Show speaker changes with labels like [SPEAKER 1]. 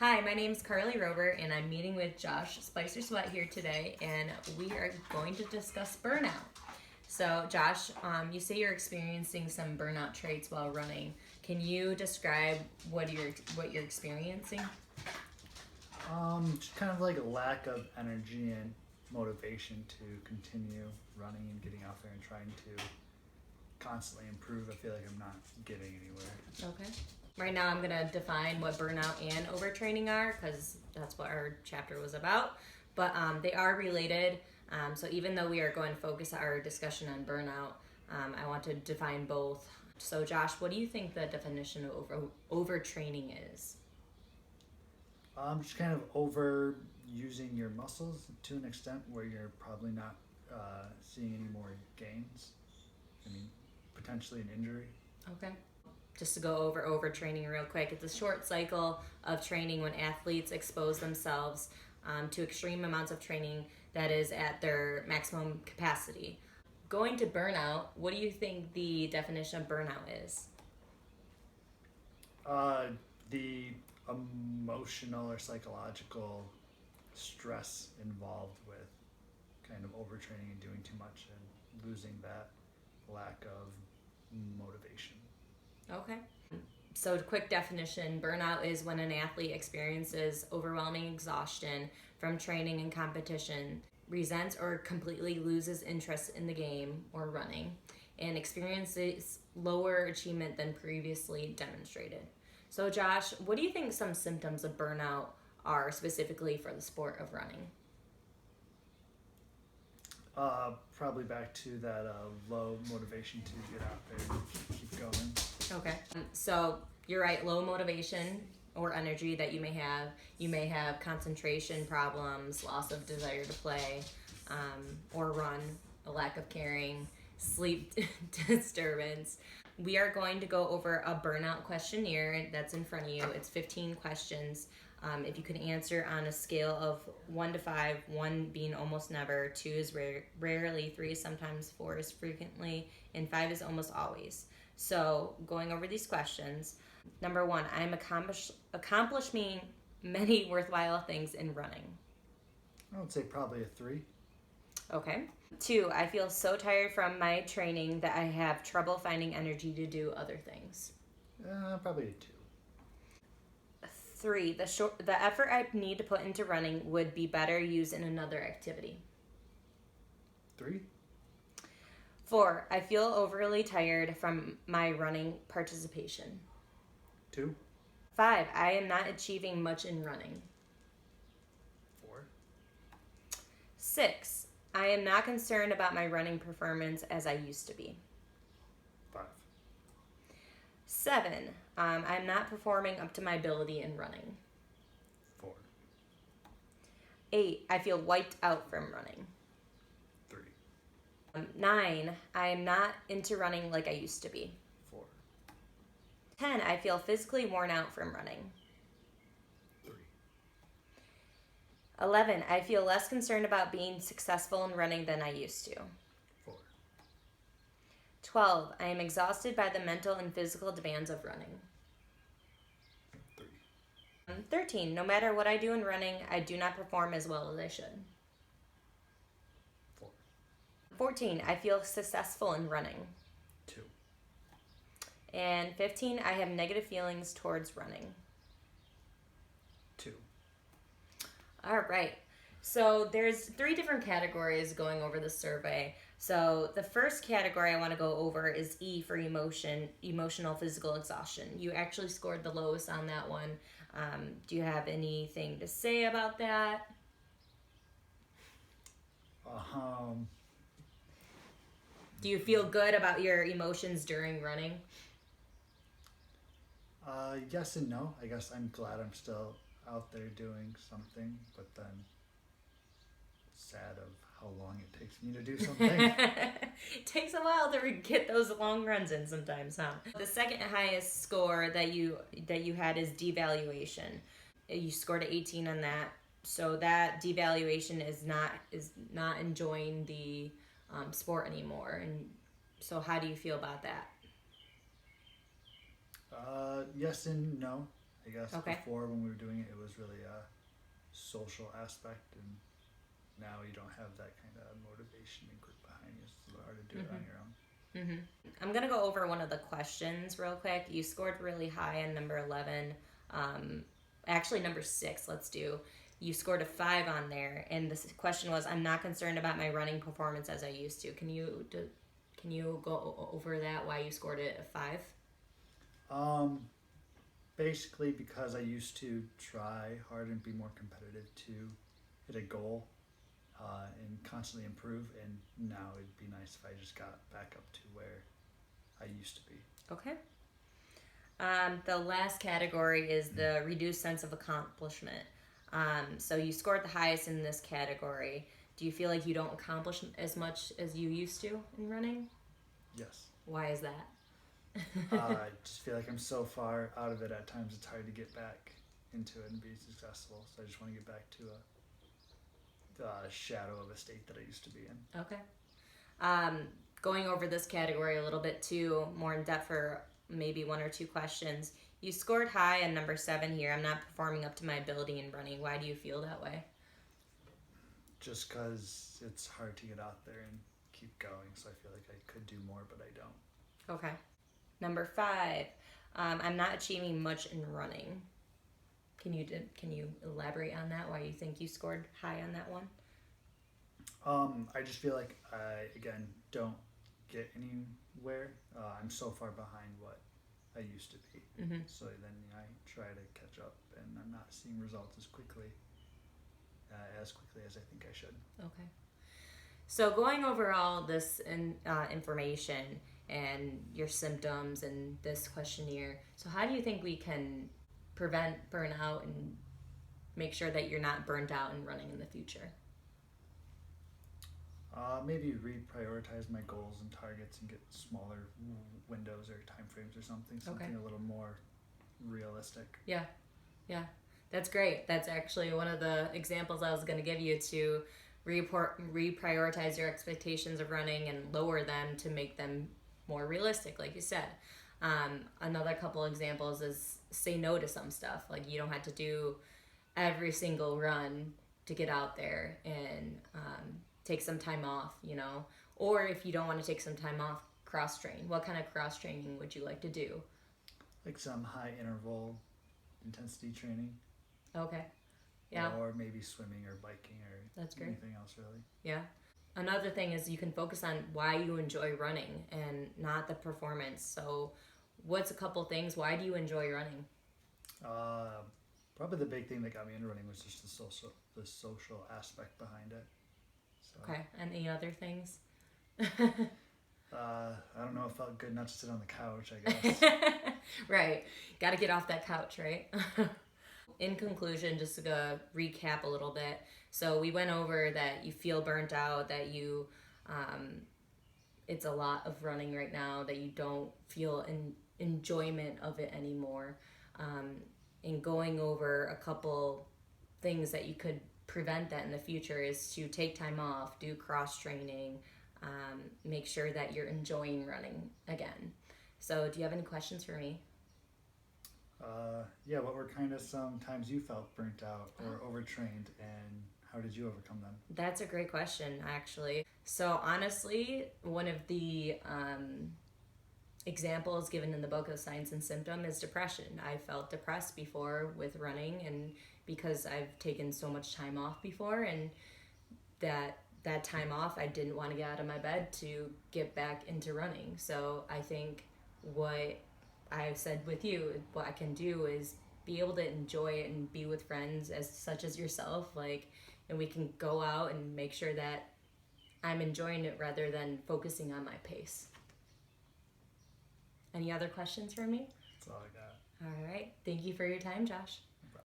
[SPEAKER 1] Hi, my name is Carly Rober, and I'm meeting with Josh Spicer Sweat here today, and we are going to discuss burnout. So, Josh, you say you're experiencing some burnout traits while running. Can you describe what you're experiencing?
[SPEAKER 2] Just kind of like a lack of energy and motivation to continue running and getting out there and trying to constantly improve. I feel like I'm not getting anywhere.
[SPEAKER 1] Okay. Right now, I'm going to define what burnout and overtraining are because that's what our chapter was about. But they are related. So even though we are going to focus our discussion on burnout, I want to define both. So, Josh, what do you think the definition of overtraining is?
[SPEAKER 2] Just kind of overusing your muscles to an extent where you're probably not seeing any more gains. I mean, potentially an injury.
[SPEAKER 1] Okay. Just to go over overtraining real quick, it's a short cycle of training when athletes expose themselves to extreme amounts of training that is at their maximum capacity. Going to burnout, what do you think the definition of burnout is?
[SPEAKER 2] The emotional or psychological stress involved with kind of overtraining and doing too much and losing that lack of motivation.
[SPEAKER 1] Okay. So, quick definition, burnout is when an athlete experiences overwhelming exhaustion from training and competition, resents or completely loses interest in the game or running, and experiences lower achievement than previously demonstrated. So, Josh, what do you think some symptoms of burnout are specifically for the sport of running?
[SPEAKER 2] Probably back to that low motivation to get out there and keep going.
[SPEAKER 1] Okay. So you're right, low motivation or energy that you may have. You may have concentration problems, loss of desire to play or run, a lack of caring, sleep disturbance. We are going to go over a burnout questionnaire that's in front of you. It's 15 questions. If you can answer on a scale of 1 to 5, 1 being almost never, 2 is rarely, 3 is sometimes, 4 is frequently, and 5 is almost always. So, going over these questions. Number 1, I am accomplishing many worthwhile things in running.
[SPEAKER 2] I would say probably a 3.
[SPEAKER 1] Okay. 2, I feel so tired from my training that I have trouble finding energy to do other things.
[SPEAKER 2] Probably a 2.
[SPEAKER 1] 3, the effort I need to put into running would be better used in another activity.
[SPEAKER 2] 3.
[SPEAKER 1] 4, I feel overly tired from my running participation.
[SPEAKER 2] 2.
[SPEAKER 1] 5, I am not achieving much in running.
[SPEAKER 2] 4.
[SPEAKER 1] 6, I am not concerned about my running performance as I used to be.
[SPEAKER 2] 5.
[SPEAKER 1] 7, I'm not performing up to my ability in running.
[SPEAKER 2] 4.
[SPEAKER 1] 8, I feel wiped out from running.
[SPEAKER 2] 3.
[SPEAKER 1] 9, I am not into running like I used to be.
[SPEAKER 2] 4.
[SPEAKER 1] 10, I feel physically worn out from running.
[SPEAKER 2] 3.
[SPEAKER 1] 11, I feel less concerned about being successful in running than I used to.
[SPEAKER 2] 4.
[SPEAKER 1] 12, I am exhausted by the mental and physical demands of running.
[SPEAKER 2] 3.
[SPEAKER 1] 13, no matter what I do in running, I do not perform as well as I should.
[SPEAKER 2] 4.
[SPEAKER 1] 14, I feel successful in running.
[SPEAKER 2] 2.
[SPEAKER 1] And 15, I have negative feelings towards running.
[SPEAKER 2] 2.
[SPEAKER 1] All right. So there's 3 different categories going over the survey. So the first category I want to go over is E for emotional physical exhaustion. You actually scored the lowest on that one. Do you have anything to say about that? Do you feel good about your emotions during running?
[SPEAKER 2] Yes and no. I guess I'm glad I'm still out there doing something, but then sad of how long it takes me to do something.
[SPEAKER 1] It takes a while to get those long runs in sometimes, huh? The second highest score that you had is devaluation. You scored an 18 on that. So that devaluation is not enjoying the sport anymore. And so how do you feel about that?
[SPEAKER 2] Yes and no. I I guess.
[SPEAKER 1] Okay.
[SPEAKER 2] Before, when we were doing it, it was really a social aspect, and now you don't have that kind of motivation and group behind you. It's a little hard to do it on your own.
[SPEAKER 1] I'm going to go over one of the questions real quick. You scored really high on number 11. Actually, number 6, let's do. You scored a 5 on there, and the question was, I'm not concerned about my running performance as I used to. Can you go over that, why you scored it a 5?
[SPEAKER 2] Basically because I used to try hard and be more competitive to hit a goal and constantly improve, and now it'd be nice if I just got back up to where I used to be.
[SPEAKER 1] Okay. The last category is the reduced sense of accomplishment. So you scored the highest in this category. Do you feel like you don't accomplish as much as you used to in running?
[SPEAKER 2] Yes.
[SPEAKER 1] Why is that?
[SPEAKER 2] I just feel like I'm so far out of it at times, it's hard to get back into it and be successful. So I just want to get back to a shadow of a state that I used to be in.
[SPEAKER 1] Okay. Going over this category a little bit too, more in depth for maybe 1 or 2 questions. You scored high on number 7 here. I'm not performing up to my ability in running. Why do you feel that way?
[SPEAKER 2] Just because it's hard to get out there and keep going. So I feel like I could do more, but I don't.
[SPEAKER 1] Okay. Number 5, I'm not achieving much in running. Can you elaborate on that? Why you think you scored high on that one?
[SPEAKER 2] I just feel like I again don't get anywhere. I'm so far behind what I used to be. So then I try to catch up, and I'm not seeing results as quickly as I think I should.
[SPEAKER 1] Okay. So going over all this information and your symptoms and this questionnaire, so how do you think we can prevent burnout and make sure that you're not burnt out and running in the future?
[SPEAKER 2] Maybe reprioritize my goals and targets and get smaller windows or time frames or something a little more realistic.
[SPEAKER 1] Yeah, that's great. That's actually one of the examples I was going to give you, to reprioritize your expectations of running and lower them to make them more realistic, like you said. Another couple examples is say no to some stuff. Like, you don't have to do every single run to get out there, and take some time off, or if you don't want to take some time off, cross train. What kind of cross training would you like to do?
[SPEAKER 2] Like some high interval intensity training.
[SPEAKER 1] Okay. Yeah.
[SPEAKER 2] Or maybe swimming or biking or
[SPEAKER 1] That's great.
[SPEAKER 2] Anything else really.
[SPEAKER 1] Yeah. Another thing is you can focus on why you enjoy running and not the performance. So what's a couple things? Why do you enjoy running?
[SPEAKER 2] Probably the big thing that got me into running was just the social aspect behind it. So,
[SPEAKER 1] Okay. Any other things?
[SPEAKER 2] I don't know. It felt good not to sit on the couch, I guess.
[SPEAKER 1] Right. Got to get off that couch, right? In conclusion, just to recap a little bit. So we went over that you feel burnt out, that you, it's a lot of running right now, that you don't feel enjoyment of it anymore. And going over a couple things that you could prevent that in the future is to take time off, do cross training, make sure that you're enjoying running again. So do you have any questions for me?
[SPEAKER 2] Yeah, what were kind of some times you felt burnt out or overtrained, and how did you overcome them?
[SPEAKER 1] That's a great question, actually. So honestly, one of the examples given in the book of Signs and Symptoms is depression. I felt depressed before with running, and because I've taken so much time off before, and that time off, I didn't want to get out of my bed to get back into running. So I think what I've said with you, what I can do is be able to enjoy it and be with friends such as yourself, and we can go out and make sure that I'm enjoying it rather than focusing on my pace. Any other questions for me?
[SPEAKER 2] That's all I got.
[SPEAKER 1] All right. Thank you for your time, Josh.